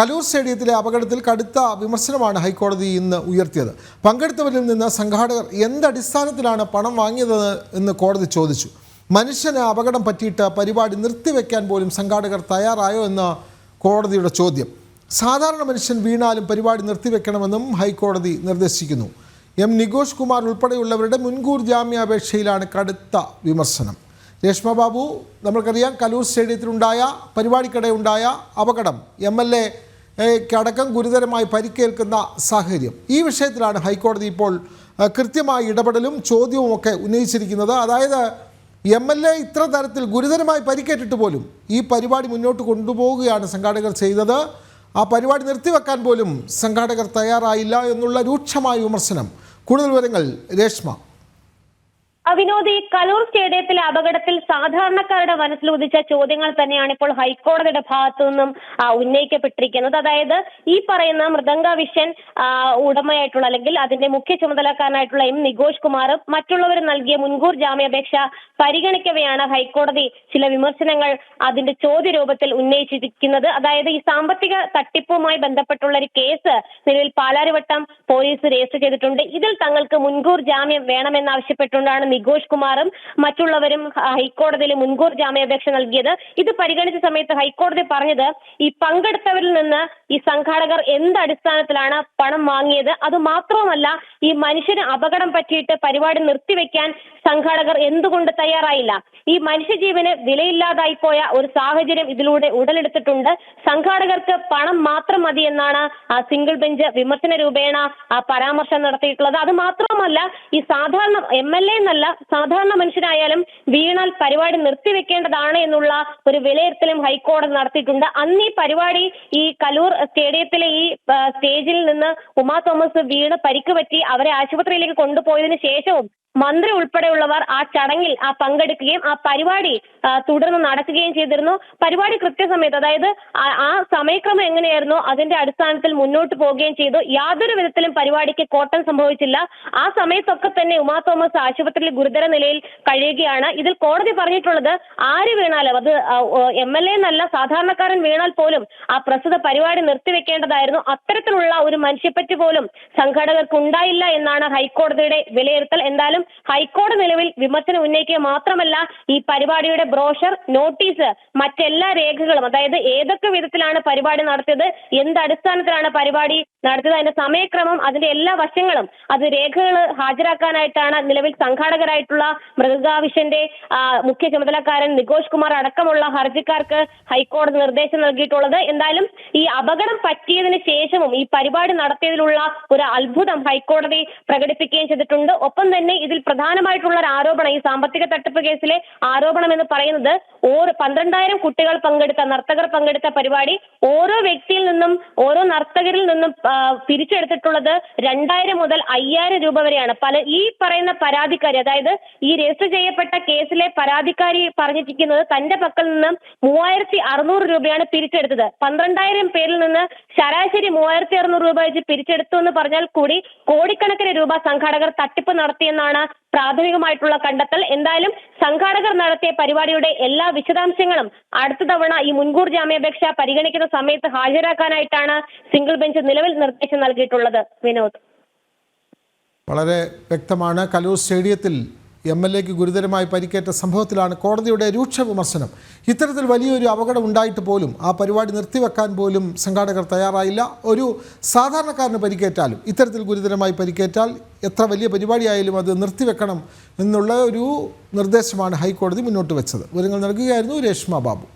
കലൂർ സ്റ്റേഡിയത്തിലെ അപകടത്തിൽ കടുത്ത വിമർശനമാണ് ഹൈക്കോടതി ഇന്ന് ഉയർത്തിയത്. പങ്കെടുത്തവരിൽ നിന്ന് സംഘാടകർ എന്തടിസ്ഥാനത്തിലാണ് പണം വാങ്ങിയത് എന്ന് കോടതി ചോദിച്ചു. മനുഷ്യന് അപകടം പറ്റിയിട്ട് പരിപാടി നിർത്തിവെക്കാൻ പോലും സംഘാടകർ തയ്യാറായോ എന്ന കോടതിയുടെ ചോദ്യം. സാധാരണ മനുഷ്യൻ വീണാലും പരിപാടി നിർത്തിവെക്കണമെന്നും ഹൈക്കോടതി നിർദ്ദേശിക്കുന്നു. നികോഷ് കുമാർ ഉൾപ്പെടെയുള്ളവരുടെ മുൻകൂർ ജാമ്യാപേക്ഷയിലാണ് കടുത്ത വിമർശനം. രേഷ്മ ബാബു, നമ്മൾക്കറിയാം കലൂർ സ്റ്റേഡിയത്തിലുണ്ടായ പരിപാടിക്കിടെ ഉണ്ടായ അപകടം MLA-ക്കടക്കം ഗുരുതരമായി പരിക്കേൽക്കുന്ന സാഹചര്യം. ഈ വിഷയത്തിലാണ് ഹൈക്കോടതി ഇപ്പോൾ കൃത്യമായ ഇടപെടലും ചോദ്യവുമൊക്കെ ഉന്നയിച്ചിരിക്കുന്നത്. അതായത് MLA ഇത്ര തരത്തിൽ ഗുരുതരമായി പരിക്കേറ്റിട്ട് പോലും ഈ പരിപാടി മുന്നോട്ട് കൊണ്ടുപോവുകയാണ് സംഘാടകർ ചെയ്തത്. ആ പരിപാടി നിർത്തിവെക്കാൻ പോലും സംഘാടകർ തയ്യാറായില്ല എന്നുള്ള രൂക്ഷമായ വിമർശനം. കൂടുതൽ വിവരങ്ങൾ രേഷ്മ. വിനോദ്, കലൂർ സ്റ്റേഡിയത്തിലെ അപകടത്തിൽ സാധാരണക്കാരുടെ മനസ്സിൽ ഉദിച്ച ചോദ്യങ്ങൾ തന്നെയാണ് ഇപ്പോൾ ഹൈക്കോടതിയുടെ ഭാഗത്തു നിന്നും ഉന്നയിക്കപ്പെട്ടിരിക്കുന്നത്. അതായത് ഈ പറയുന്ന മൃദംഗ വിഷൻ ഉടമയായിട്ടുള്ള അല്ലെങ്കിൽ അതിന്റെ മുഖ്യ ചുമതലക്കാരനായിട്ടുള്ള നികോഷ് കുമാർ മറ്റുള്ളവർ നൽകിയ മുൻകൂർ ജാമ്യാപേക്ഷ പരിഗണിക്കവെയാണ് ഹൈക്കോടതി ചില വിമർശനങ്ങൾ അതിന്റെ ചോദ്യരൂപത്തിൽ ഉന്നയിച്ചിരിക്കുന്നത്. അതായത് ഈ സാമ്പത്തിക തട്ടിപ്പുമായി ബന്ധപ്പെട്ടുള്ള ഒരു കേസ് നിലവിൽ പാലാരിവട്ടം പോലീസ് രജിസ്റ്റർ ചെയ്തിട്ടുണ്ട്. ഇതിൽ തങ്ങൾക്ക് മുൻകൂർ ജാമ്യം വേണമെന്നാവശ്യപ്പെട്ടുകൊണ്ടാണ് നികോഷ് കുമാറും മറ്റുള്ളവരും ഹൈക്കോടതിയിൽ മുൻകൂർ ജാമ്യാപേക്ഷ നൽകിയത്. ഇത് പരിഗണിച്ച സമയത്ത് ഹൈക്കോടതി പറഞ്ഞത് ഈ പങ്കെടുത്തവരിൽ നിന്ന് ഈ സംഘാടകർ എന്തടിസ്ഥാനത്തിലാണ് പണം വാങ്ങിയത്, അത് മാത്രവുമല്ല ഈ മനുഷ്യന് അപകടം പറ്റിയിട്ട് പരിപാടി നിർത്തിവെക്കാൻ സംഘാടകർ എന്തുകൊണ്ട് തയ്യാറായില്ല. ഈ മനുഷ്യജീവന് വിലയില്ലാതായി പോയ ഒരു സാഹചര്യം ഇതിലൂടെ ഉടലെടുത്തിട്ടുണ്ട്. സംഘാടകർക്ക് പണം മാത്രം മതി എന്നാണ് സിംഗിൾ ബെഞ്ച് വിമർശന രൂപേണ പരാമർശം നടത്തിയിട്ടുള്ളത്. അത് മാത്രമല്ല ഈ സാധാരണ MLA എന്നല്ല സാധാരണ മനുഷ്യനായാലും വീണാൽ പരിപാടി നിർത്തിവെക്കേണ്ടതാണ് എന്നുള്ള ഒരു വിലയിരുത്തലും ഹൈക്കോടതി നടത്തിയിട്ടുണ്ട്. അന്ന് ഈ പരിപാടി ഈ കലൂർ സ്റ്റേഡിയത്തിലെ ഈ സ്റ്റേജിൽ നിന്ന് ഉമാ തോമസ് വീണ് പരിക്ക് പറ്റി അവരെ ആശുപത്രിയിലേക്ക് കൊണ്ടുപോയതിനു ശേഷവും മന്ത്രി ഉൾപ്പെടെയുള്ളവർ ആ ചടങ്ങിൽ പങ്കെടുക്കുകയും ആ പരിപാടി തുടർന്ന് നടക്കുകയും ചെയ്തിരുന്നു. പരിപാടി കൃത്യസമയത്ത്, അതായത് ആ സമയക്രമം എങ്ങനെയായിരുന്നു അതിന്റെ അടിസ്ഥാനത്തിൽ മുന്നോട്ട് പോവുകയും ചെയ്തു. യാതൊരു വിധത്തിലും പരിപാടിക്ക് കോട്ടം സംഭവിച്ചില്ല. ആ സമയത്തൊക്കെ തന്നെ ഉമാ തോമസ് ആശുപത്രിയിൽ ഗുരുതര നിലയിൽ കഴിയുകയാണ്. ഇതിൽ കോടതി പറഞ്ഞിട്ടുള്ളത് ആര് വീണാലും, അത് MLA എന്നല്ല സാധാരണക്കാരൻ വീണാൽ പോലും ആ പ്രസ്തുത പരിപാടി നിർത്തിവെക്കേണ്ടതായിരുന്നു. അത്തരത്തിലുള്ള ഒരു മനുഷ്യപ്പറ്റ് പോലും സംഘാടകർക്ക് ഉണ്ടായില്ല എന്നാണ് ഹൈക്കോടതിയുടെ വിലയിരുത്തൽ. എന്തായാലും ഹൈക്കോടതി നിലവിൽ വിമർശനം ഉന്നയിക്കുക മാത്രമല്ല ഈ പരിപാടിയുടെ ബ്രോഷർ, നോട്ടീസ്, മറ്റെല്ലാ രേഖകളും, അതായത് ഏതൊക്കെ വിധത്തിലാണ് പരിപാടി നടത്തിയത്, എന്തടിസ്ഥാനത്തിലാണ് പരിപാടി നടത്തിയത്, അതിന്റെ സമയക്രമം, അതിന്റെ എല്ലാ വശങ്ങളും അത് രേഖകൾ ഹാജരാക്കാനായിട്ടാണ് നിലവിൽ സംഘാടകരായിട്ടുള്ള മൃഗാവിഷന്റെ മുഖ്യ ചുമതലക്കാരൻ നികോഷ് കുമാർ അടക്കമുള്ള ഹർജിക്കാർക്ക് ഹൈക്കോടതി നിർദ്ദേശം നൽകിയിട്ടുള്ളത്. എന്തായാലും ഈ അപകടം പറ്റിയതിനു ശേഷവും ഈ പരിപാടി നടത്തിയതിലുള്ള ഒരു അത്ഭുതം ഹൈക്കോടതി പ്രകടിപ്പിക്കുകയും ചെയ്തിട്ടുണ്ട്. ഒപ്പം തന്നെ ഇതിൽ പ്രധാനമായിട്ടുള്ള ഒരു ആരോപണം, ഈ സാമ്പത്തിക തട്ടിപ്പ് കേസിലെ ആരോപണം എന്ന് പറയുന്നത് 12,000 കുട്ടികൾ പങ്കെടുത്ത, നർത്തകർ പങ്കെടുത്ത പരിപാടി ഓരോ വ്യക്തിയിൽ നിന്നും, ഓരോ നർത്തകരിൽ നിന്നും പിരിച്ചെടുത്തിട്ടുള്ളത് 2,000 മുതൽ 5,000 രൂപ വരെയാണ്. ഈ പറയുന്ന പരാതിക്കാരി, അതായത് ഈ രജിസ്റ്റർ ചെയ്യപ്പെട്ട കേസിലെ പരാതിക്കാരി പറഞ്ഞിരിക്കുന്നത് തന്റെ പക്കൽ നിന്ന് 3,600 രൂപയാണ് പിരിച്ചെടുത്തത്. 12,000 പേരിൽ നിന്ന് ശരാശരി 3,600 രൂപ വെച്ച് പിരിച്ചെടുത്തു എന്ന് പറഞ്ഞാൽ കൂടി കോടിക്കണക്കിന് രൂപ സംഘാടകർ തട്ടിപ്പ് നടത്തിയെന്നാണ് പ്രാഥമികമായിട്ടുള്ള കണ്ടെത്തൽ. എന്തായാലും സംഘാടകർ നടത്തിയ പരിപാടിയുടെ എല്ലാ വിശദാംശങ്ങളും അടുത്ത തവണ ഈ മുൻകൂർ ജാമ്യാപേക്ഷ പരിഗണിക്കുന്ന സമയത്ത് ഹാജരാക്കാനായിട്ടാണ് സിംഗിൾ ബെഞ്ച് നിലവിൽ നിർദ്ദേശം നൽകിയിട്ടുള്ളത്. വിനോദ്, വളരെ വ്യക്തമാണ്. കലൂർ സ്റ്റേഡിയത്തിൽ MLA-ക്ക് ഗുരുതരമായി പരിക്കേറ്റ സംഭവത്തിലാണ് കോടതിയുടെ രൂക്ഷ വിമർശനം. ഇത്തരത്തിൽ വലിയൊരു അപകടം ഉണ്ടായിട്ട് പോലും ആ പരിപാടി നിർത്തിവെക്കാൻ പോലും സംഘാടകർ തയ്യാറായില്ല. ഒരു സാധാരണക്കാരന് പരിക്കേറ്റാലും, ഇത്തരത്തിൽ ഗുരുതരമായി പരിക്കേറ്റാൽ എത്ര വലിയ പരിപാടിയായാലും അത് നിർത്തിവെക്കണം എന്നുള്ള ഒരു നിർദ്ദേശമാണ് ഹൈക്കോടതി മുന്നോട്ട് വെച്ചത്. വിവരങ്ങൾ നൽകുകയായിരുന്നു രേഷ്മ ബാബു.